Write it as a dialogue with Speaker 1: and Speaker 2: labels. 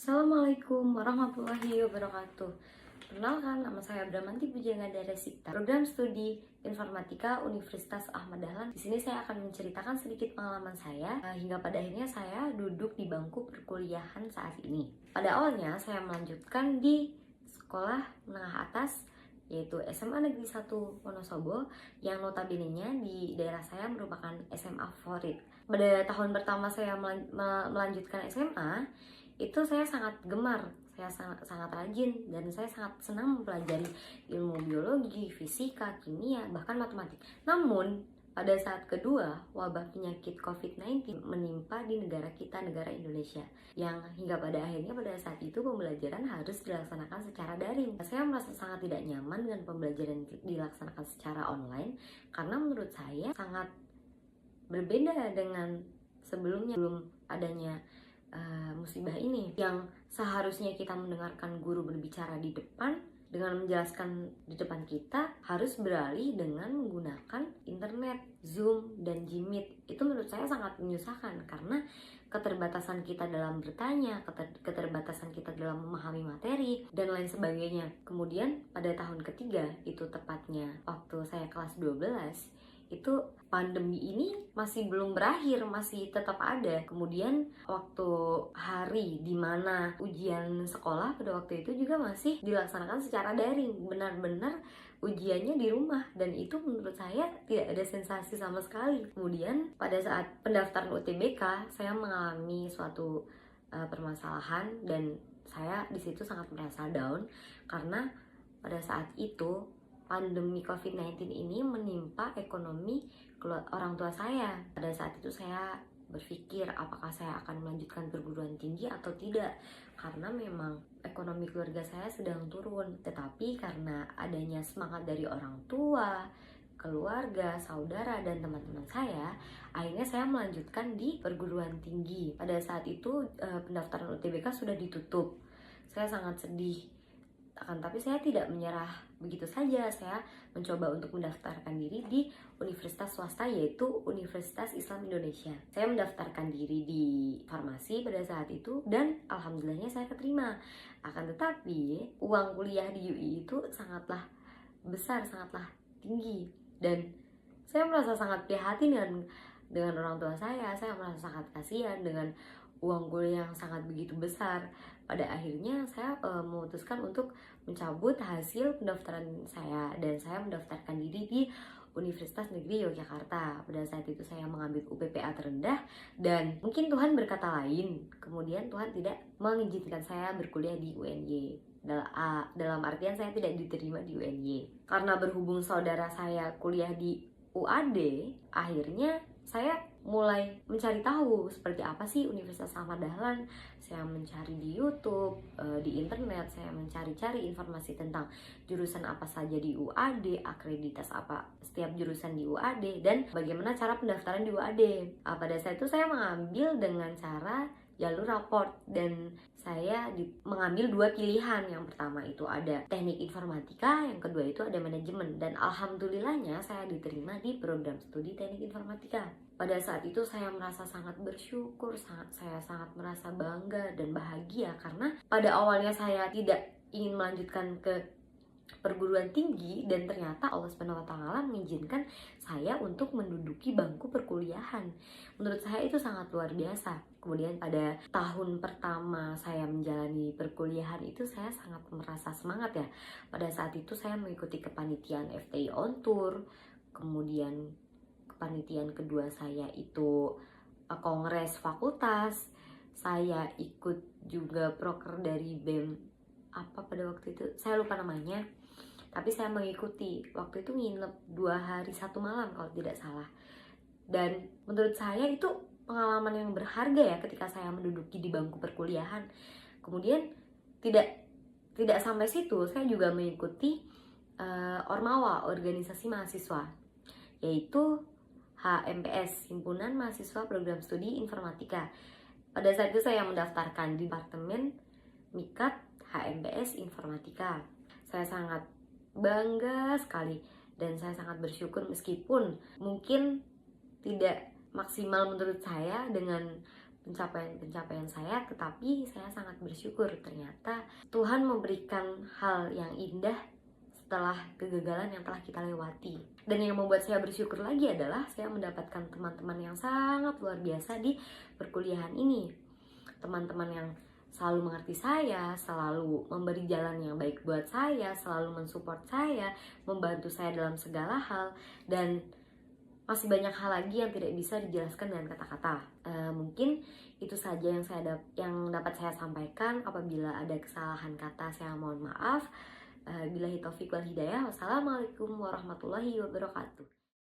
Speaker 1: Assalamualaikum warahmatullahi wabarakatuh. Perkenalkan, nama saya Bramanti Pujangada Resita, program studi Informatika Universitas Ahmad Dahlan. Di sini saya akan menceritakan sedikit pengalaman saya hingga pada akhirnya saya duduk di bangku perkuliahan saat ini. Pada awalnya saya melanjutkan di sekolah menengah atas, yaitu SMA Negeri 1 Wonosobo, yang notabene-nya di daerah saya merupakan SMA favorit. Pada tahun pertama saya melanjutkan SMA, itu saya sangat gemar, saya sangat rajin, dan saya sangat senang mempelajari ilmu biologi, fisika, kimia, bahkan matematik. Namun pada saat kedua, wabah penyakit COVID-19 menimpa di negara kita, negara Indonesia, yang hingga pada akhirnya pada saat itu pembelajaran harus dilaksanakan secara daring. Saya merasa sangat tidak nyaman dengan pembelajaran dilaksanakan secara online, karena menurut saya sangat berbeda dengan sebelumnya, belum adanya musibah ini, yang seharusnya kita mendengarkan guru berbicara di depan dengan menjelaskan di depan kita, harus beralih dengan menggunakan internet, Zoom, dan Jmeet. Itu menurut saya sangat menyusahkan karena keterbatasan kita dalam bertanya, keterbatasan kita dalam memahami materi, dan lain sebagainya. Kemudian pada tahun ketiga, itu tepatnya waktu saya kelas 12, itu pandemi ini masih belum berakhir, masih tetap ada. Kemudian waktu hari dimana ujian sekolah pada waktu itu juga masih dilaksanakan secara daring, benar-benar ujiannya di rumah, dan itu menurut saya tidak ada sensasi sama sekali. Kemudian pada saat pendaftaran UTBK, saya mengalami suatu permasalahan, dan saya di situ sangat merasa down karena pada saat itu pandemi COVID-19 ini menimpa ekonomi orang tua saya. Pada saat itu saya berpikir apakah saya akan melanjutkan perguruan tinggi atau tidak, karena memang ekonomi keluarga saya sedang turun. Tetapi karena adanya semangat dari orang tua, keluarga, saudara, dan teman-teman saya, akhirnya saya melanjutkan di perguruan tinggi. Pada saat itu pendaftaran UTBK sudah ditutup. Saya sangat sedih. Tapi saya tidak menyerah begitu saja. Saya mencoba untuk mendaftarkan diri di universitas swasta, yaitu Universitas Islam Indonesia. Saya mendaftarkan diri di farmasi pada saat itu, dan alhamdulillahnya saya keterima. Akan tetapi uang kuliah di UI itu sangatlah besar, sangatlah tinggi, dan saya merasa sangat prihatin dengan orang tua saya. Saya merasa sangat kasihan dengan uang kuliah yang sangat begitu besar. Pada akhirnya saya memutuskan untuk mencabut hasil pendaftaran saya, dan saya mendaftarkan diri di Universitas Negeri Yogyakarta. Pada saat itu saya mengambil UPPA terendah, dan mungkin Tuhan berkata lain. Kemudian Tuhan tidak mengizinkan saya berkuliah di UNY. Dalam artian saya tidak diterima di UNY. Karena berhubung saudara saya kuliah di UAD, akhirnya saya mulai mencari tahu seperti apa sih Universitas Ahmad Dahlan. Saya mencari di YouTube, di internet, saya mencari-cari informasi tentang jurusan apa saja di UAD, akreditas apa setiap jurusan di UAD, dan bagaimana cara pendaftaran di UAD. Pada saat itu saya mengambil dengan cara jalur raport, dan saya mengambil dua pilihan. Yang pertama itu ada teknik informatika, yang kedua itu ada manajemen, dan alhamdulillahnya saya diterima di program studi teknik informatika. Pada saat itu saya merasa sangat bersyukur, saya sangat merasa bangga dan bahagia, karena pada awalnya saya tidak ingin melanjutkan ke perguruan tinggi, dan ternyata Allah SWT mengizinkan saya untuk menduduki bangku perkuliahan. Menurut saya itu sangat luar biasa. Kemudian pada tahun pertama saya menjalani perkuliahan itu saya sangat merasa semangat ya. Pada saat itu saya mengikuti kepanitiaan FTI on Tour, kemudian kepanitiaan kedua saya itu kongres fakultas. Saya ikut juga proker dari BEM apa pada waktu itu, saya lupa namanya, tapi saya mengikuti. Waktu itu nginep 2 hari 1 malam kalau tidak salah. Dan menurut saya itu pengalaman yang berharga ya ketika saya menduduki di bangku perkuliahan. Kemudian tidak sampai situ, saya juga mengikuti Ormawa, organisasi mahasiswa, yaitu HMPS, Himpunan Mahasiswa Program Studi Informatika. Pada saat itu saya mendaftarkan di Departemen Mikat HMPS Informatika. Saya sangat bangga sekali, dan saya sangat bersyukur meskipun mungkin tidak maksimal menurut saya dengan pencapaian saya, tetapi saya sangat bersyukur ternyata Tuhan memberikan hal yang indah setelah kegagalan yang telah kita lewati. Dan yang membuat saya bersyukur lagi adalah saya mendapatkan teman-teman yang sangat luar biasa di perkuliahan ini. Teman-teman yang selalu mengerti saya, selalu memberi jalan yang baik buat saya, selalu mensupport saya, membantu saya dalam segala hal, dan masih banyak hal lagi yang tidak bisa dijelaskan dengan kata-kata. Mungkin itu saja yang dapat saya sampaikan. Apabila ada kesalahan kata, saya mohon maaf. Billahi taufiq wal hidayah. Wassalamualaikum warahmatullahi wabarakatuh.